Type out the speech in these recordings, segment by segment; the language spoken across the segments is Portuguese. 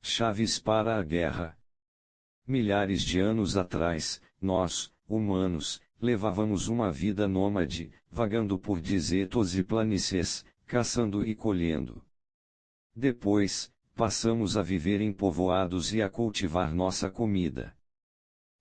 chaves para a guerra. Milhares de anos atrás, nós, humanos, levávamos uma vida nômade, vagando por desertos e planícies, caçando e colhendo. Depois, passamos a viver em povoados e a cultivar nossa comida.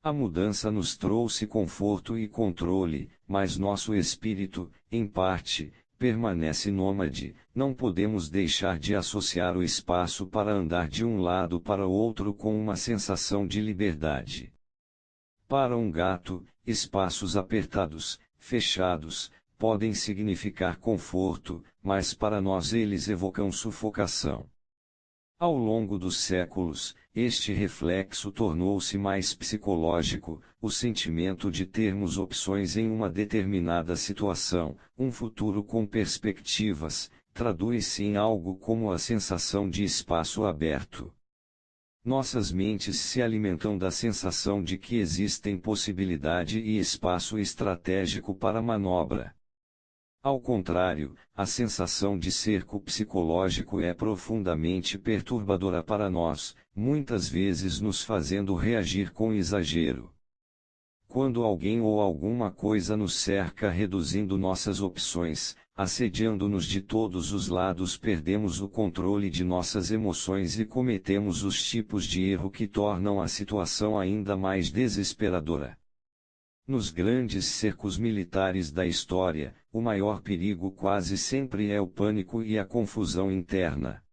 A mudança nos trouxe conforto e controle, mas nosso espírito, em parte, permanece nômade. Não podemos deixar de associar o espaço para andar de um lado para o outro com uma sensação de liberdade. Para um gato, espaços apertados, fechados, podem significar conforto, mas para nós eles evocam sufocação. Ao longo dos séculos, este reflexo tornou-se mais psicológico, o sentimento de termos opções em uma determinada situação, um futuro com perspectivas, traduz-se em algo como a sensação de espaço aberto. Nossas mentes se alimentam da sensação de que existem possibilidade e espaço estratégico para manobra. Ao contrário, a sensação de cerco psicológico é profundamente perturbadora para nós, muitas vezes nos fazendo reagir com exagero. Quando alguém ou alguma coisa nos cerca reduzindo nossas opções, assediando-nos de todos os lados, perdemos o controle de nossas emoções e cometemos os tipos de erro que tornam a situação ainda mais desesperadora. Nos grandes cercos militares da história, o maior perigo quase sempre é o pânico e a confusão interna.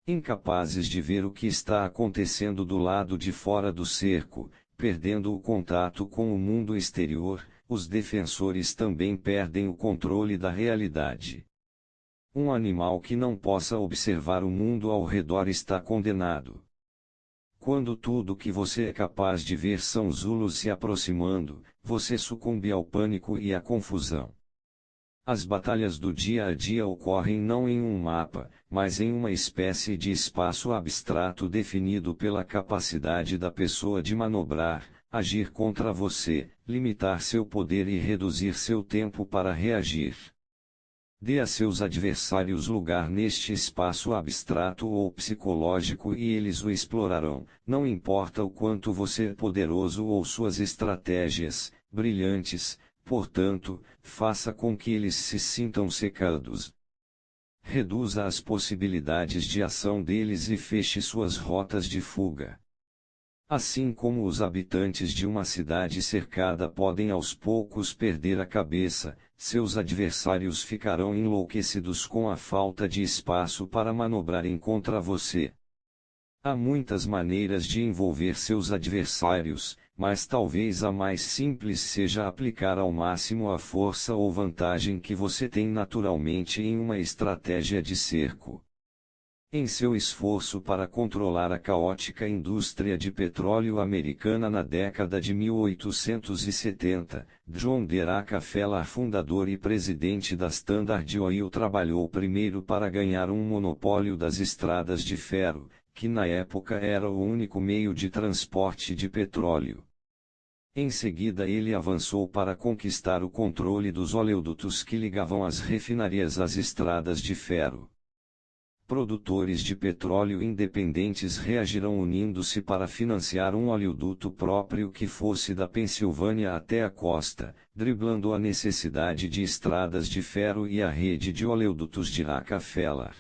Incapazes de ver o que está acontecendo do lado de fora do cerco, perdendo o contato com o mundo exterior, os defensores também perdem o controle da realidade. Um animal que não possa observar o mundo ao redor está condenado. Quando tudo que você é capaz de ver são zulos se aproximando, você sucumbe ao pânico e à confusão. As batalhas do dia a dia ocorrem não em um mapa, mas em uma espécie de espaço abstrato definido pela capacidade da pessoa de manobrar, agir contra você, limitar seu poder e reduzir seu tempo para reagir. Dê a seus adversários lugar neste espaço abstrato ou psicológico e eles o explorarão, não importa o quanto você é poderoso ou suas estratégias, brilhantes, portanto, faça com que eles se sintam cercados. Reduza as possibilidades de ação deles e feche suas rotas de fuga. Assim como os habitantes de uma cidade cercada podem aos poucos perder a cabeça, seus adversários ficarão enlouquecidos com a falta de espaço para manobrarem contra você. Há muitas maneiras de envolver seus adversários, mas talvez a mais simples seja aplicar ao máximo a força ou vantagem que você tem naturalmente em uma estratégia de cerco. Em seu esforço para controlar a caótica indústria de petróleo americana na década de 1870, John D. Rockefeller, fundador e presidente da Standard Oil, trabalhou primeiro para ganhar um monopólio das estradas de ferro, que na época era o único meio de transporte de petróleo. Em seguida ele avançou para conquistar o controle dos oleodutos que ligavam as refinarias às estradas de ferro. Produtores de petróleo independentes reagirão unindo-se para financiar um oleoduto próprio que fosse da Pensilvânia até a costa, driblando a necessidade de estradas de ferro e a rede de oleodutos de Rockefeller.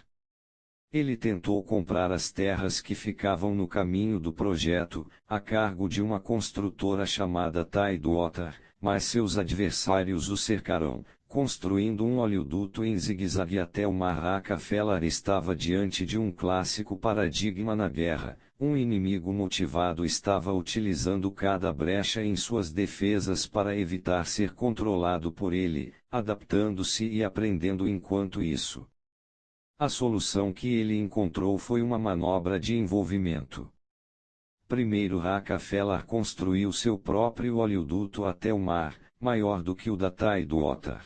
Ele tentou comprar as terras que ficavam no caminho do projeto, a cargo de uma construtora chamada Tidewater, mas seus adversários o cercaram, construindo um oleoduto em zigue-zague até o mar. Rockefeller estava diante de um clássico paradigma na guerra: um inimigo motivado estava utilizando cada brecha em suas defesas para evitar ser controlado por ele, adaptando-se e aprendendo enquanto isso. A solução que ele encontrou foi uma manobra de envolvimento. Primeiro Rockefeller construiu seu próprio oleoduto até o mar, maior do que o da Tidewater.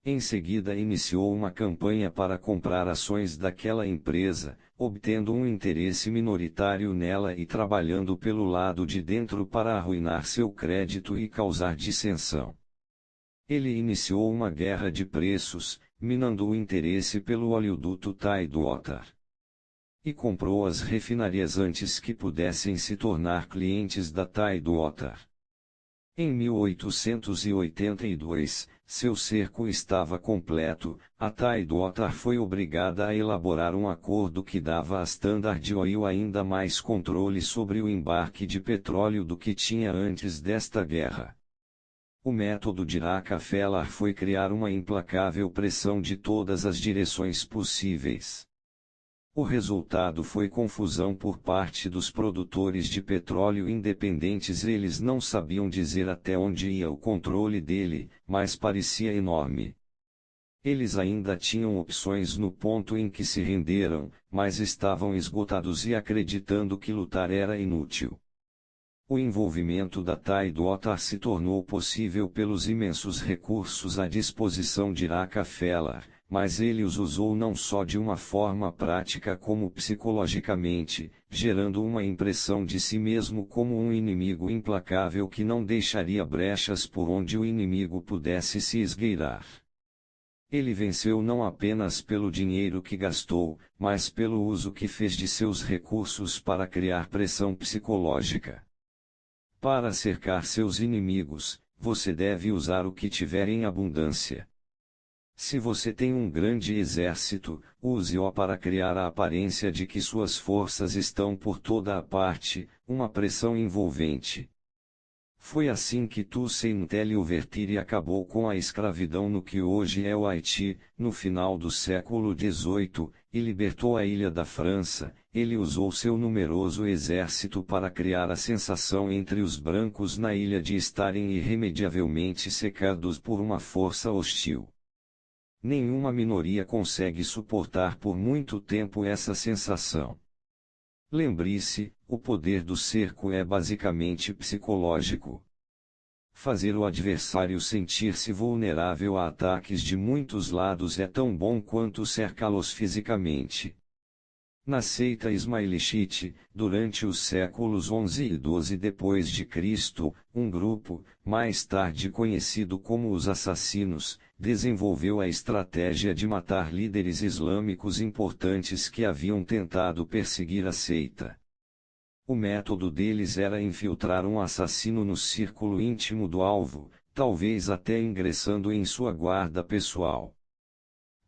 Em seguida iniciou uma campanha para comprar ações daquela empresa, obtendo um interesse minoritário nela e trabalhando pelo lado de dentro para arruinar seu crédito e causar dissensão. Ele iniciou uma guerra de preços, minando o interesse pelo oleoduto Tidewater. e comprou as refinarias antes que pudessem se tornar clientes da Tidewater. Em 1882, seu cerco estava completo, a Tidewater foi obrigada a elaborar um acordo que dava à Standard Oil ainda mais controle sobre o embarque de petróleo do que tinha antes desta guerra. O método de Rockefeller foi criar uma implacável pressão de todas as direções possíveis. O resultado foi confusão por parte dos produtores de petróleo independentes. Eles não sabiam dizer até onde ia o controle dele, mas parecia enorme. Eles ainda tinham opções no ponto em que se renderam, mas estavam esgotados e acreditando que lutar era inútil. O envolvimento da Tidewater se tornou possível pelos imensos recursos à disposição de Rockefeller, mas ele os usou não só de uma forma prática como psicologicamente, gerando uma impressão de si mesmo como um inimigo implacável que não deixaria brechas por onde o inimigo pudesse se esgueirar. Ele venceu não apenas pelo dinheiro que gastou, mas pelo uso que fez de seus recursos para criar pressão psicológica. Para cercar seus inimigos, você deve usar o que tiver em abundância. Se você tem um grande exército, use-o para criar a aparência de que suas forças estão por toda a parte, uma pressão envolvente. Foi assim que Toussaint Louverture acabou com a escravidão no que hoje é o Haiti, no final do século XVIII, e libertou a ilha da França. Ele usou seu numeroso exército para criar a sensação entre os brancos na ilha de estarem irremediavelmente cercados por uma força hostil. Nenhuma minoria consegue suportar por muito tempo essa sensação. Lembre-se, o poder do cerco é basicamente psicológico. Fazer o adversário sentir-se vulnerável a ataques de muitos lados é tão bom quanto cercá-los fisicamente. Na seita Ismailite, durante os séculos XI e XII depois de Cristo, um grupo, mais tarde conhecido como os assassinos, desenvolveu a estratégia de matar líderes islâmicos importantes que haviam tentado perseguir a seita. O método deles era infiltrar um assassino no círculo íntimo do alvo, talvez até ingressando em sua guarda pessoal.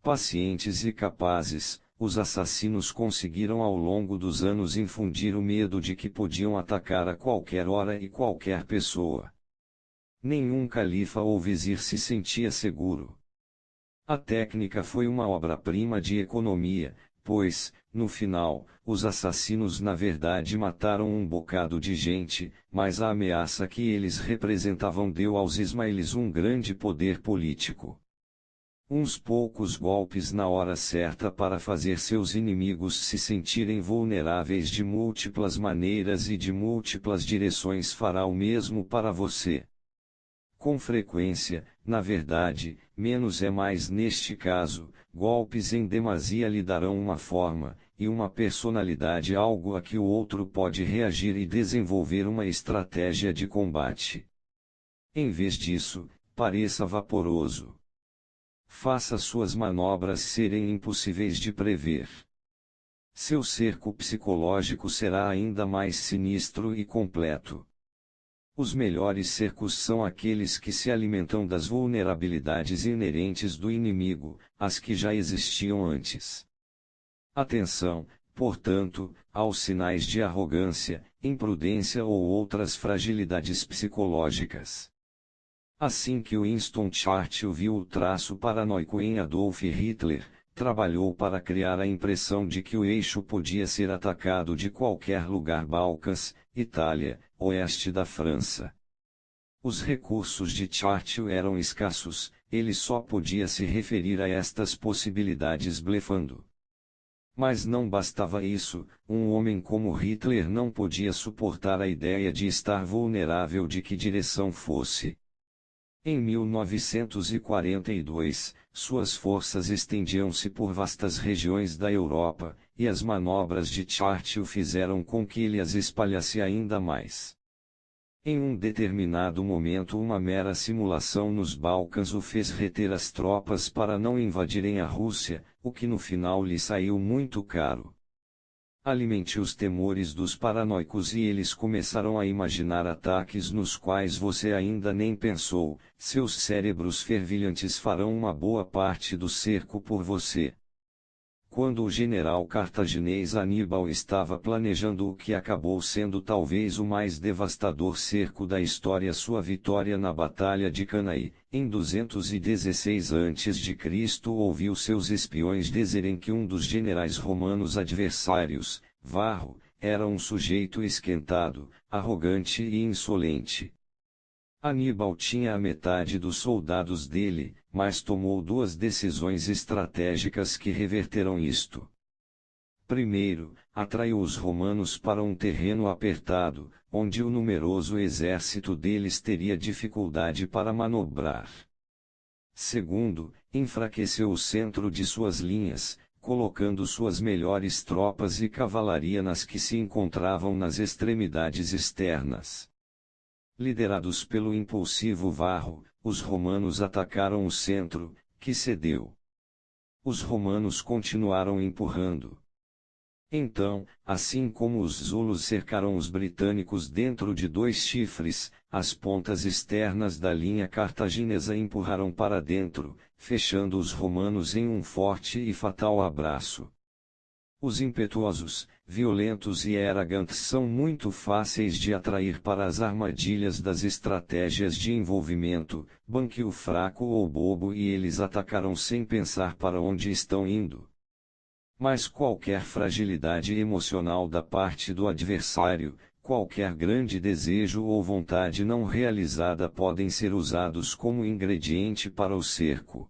Pacientes e capazes, os assassinos conseguiram ao longo dos anos infundir o medo de que podiam atacar a qualquer hora e qualquer pessoa. Nenhum califa ou vizir se sentia seguro. A técnica foi uma obra-prima de economia, pois, no final, os assassinos na verdade mataram um bocado de gente, mas a ameaça que eles representavam deu aos ismaelis um grande poder político. Uns poucos golpes na hora certa para fazer seus inimigos se sentirem vulneráveis de múltiplas maneiras e de múltiplas direções fará o mesmo para você. Com frequência, na verdade, menos é mais neste caso, golpes em demasia lhe darão uma forma, e uma personalidade algo a que o outro pode reagir e desenvolver uma estratégia de combate. Em vez disso, pareça vaporoso. Faça suas manobras serem impossíveis de prever. Seu cerco psicológico será ainda mais sinistro e completo. Os melhores cercos são aqueles que se alimentam das vulnerabilidades inerentes do inimigo, as que já existiam antes. Atenção, portanto, aos sinais de arrogância, imprudência ou outras fragilidades psicológicas. Assim que Winston Churchill viu o traço paranoico em Adolf Hitler, trabalhou para criar a impressão de que o eixo podia ser atacado de qualquer lugar: Balcãs, Itália, oeste da França. Os recursos de Churchill eram escassos, ele só podia se referir a estas possibilidades blefando. Mas não bastava isso, um homem como Hitler não podia suportar a ideia de estar vulnerável de que direção fosse. Em 1942, suas forças estendiam-se por vastas regiões da Europa, e as manobras de Churchill fizeram com que ele as espalhasse ainda mais. Em um determinado momento, uma mera simulação nos Balcãs o fez reter as tropas para não invadirem a Rússia, o que no final lhe saiu muito caro. Alimente os temores dos paranoicos e eles começarão a imaginar ataques nos quais você ainda nem pensou, seus cérebros fervilhantes farão uma boa parte do cerco por você. Quando o general cartaginês Aníbal estava planejando o que acabou sendo talvez o mais devastador cerco da história, sua vitória na Batalha de Cannae, em 216 a.C., ouviu seus espiões dizerem que um dos generais romanos adversários, Varro, era um sujeito esquentado, arrogante e insolente. Aníbal tinha a metade dos soldados dele, mas tomou duas decisões estratégicas que reverteram isto. Primeiro, atraiu os romanos para um terreno apertado, onde o numeroso exército deles teria dificuldade para manobrar. Segundo, enfraqueceu o centro de suas linhas, colocando suas melhores tropas e cavalaria nas que se encontravam nas extremidades externas. Liderados pelo impulsivo Varro, os romanos atacaram o centro, que cedeu. Os romanos continuaram empurrando. Então, assim como os zulos cercaram os britânicos dentro de dois chifres, as pontas externas da linha cartaginesa empurraram para dentro, fechando os romanos em um forte e fatal abraço. Os impetuosos, violentos e arrogantes são muito fáceis de atrair para as armadilhas das estratégias de envolvimento, banque o fraco ou bobo e eles atacarão sem pensar para onde estão indo. Mas qualquer fragilidade emocional da parte do adversário, qualquer grande desejo ou vontade não realizada podem ser usados como ingrediente para o cerco.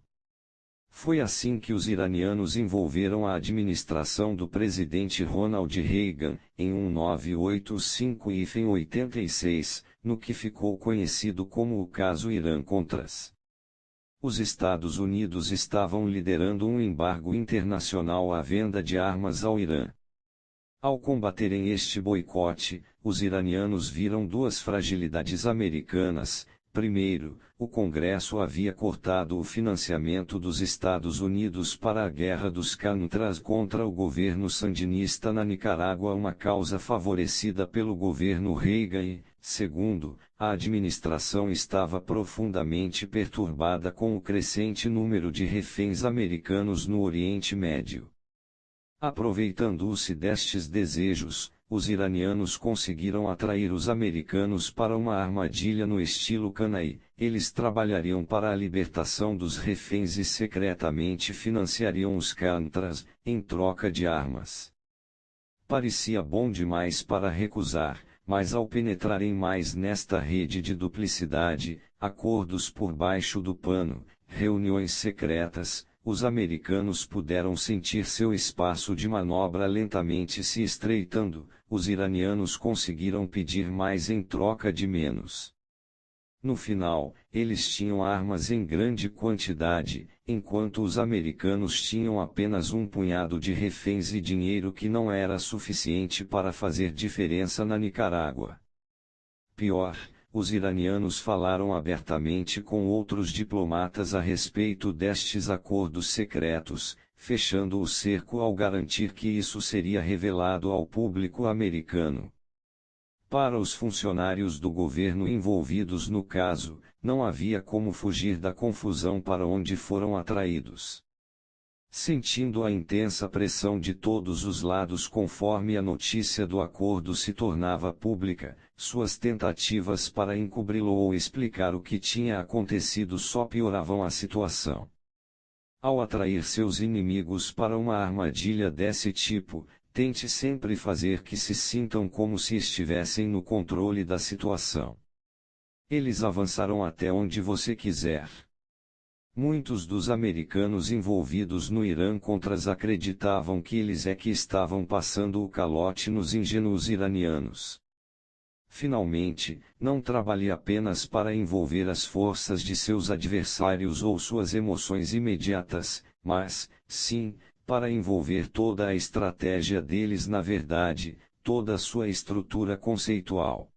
Foi assim que os iranianos envolveram a administração do presidente Ronald Reagan, em 1985-86, no que ficou conhecido como o caso Irã-Contras. Os Estados Unidos estavam liderando um embargo internacional à venda de armas ao Irã. Ao combaterem este boicote, os iranianos viram duas fragilidades americanas. Primeiro, o Congresso havia cortado o financiamento dos Estados Unidos para a Guerra dos Contras contra o governo sandinista na Nicarágua, uma causa favorecida pelo governo Reagan e, segundo, a administração estava profundamente perturbada com o crescente número de reféns americanos no Oriente Médio. Aproveitando-se destes desejos, os iranianos conseguiram atrair os americanos para uma armadilha no estilo Cannae. Eles trabalhariam para a libertação dos reféns e secretamente financiariam os Contras, em troca de armas. Parecia bom demais para recusar, mas ao penetrarem mais nesta rede de duplicidade, acordos por baixo do pano, reuniões secretas, os americanos puderam sentir seu espaço de manobra lentamente se estreitando. Os iranianos conseguiram pedir mais em troca de menos. No final, eles tinham armas em grande quantidade, enquanto os americanos tinham apenas um punhado de reféns e dinheiro que não era suficiente para fazer diferença na Nicarágua. Pior, os iranianos falaram abertamente com outros diplomatas a respeito destes acordos secretos, fechando o cerco ao garantir que isso seria revelado ao público americano. Para os funcionários do governo envolvidos no caso, não havia como fugir da confusão para onde foram atraídos. Sentindo a intensa pressão de todos os lados conforme a notícia do acordo se tornava pública, suas tentativas para encobri-lo ou explicar o que tinha acontecido só pioravam a situação. Ao atrair seus inimigos para uma armadilha desse tipo, tente sempre fazer que se sintam como se estivessem no controle da situação. Eles avançarão até onde você quiser. Muitos dos americanos envolvidos no Irã-Contras acreditavam que eles é que estavam passando o calote nos ingênuos iranianos. Finalmente, não trabalhe apenas para envolver as forças de seus adversários ou suas emoções imediatas, mas, sim, para envolver toda a estratégia deles, na verdade, toda a sua estrutura conceitual.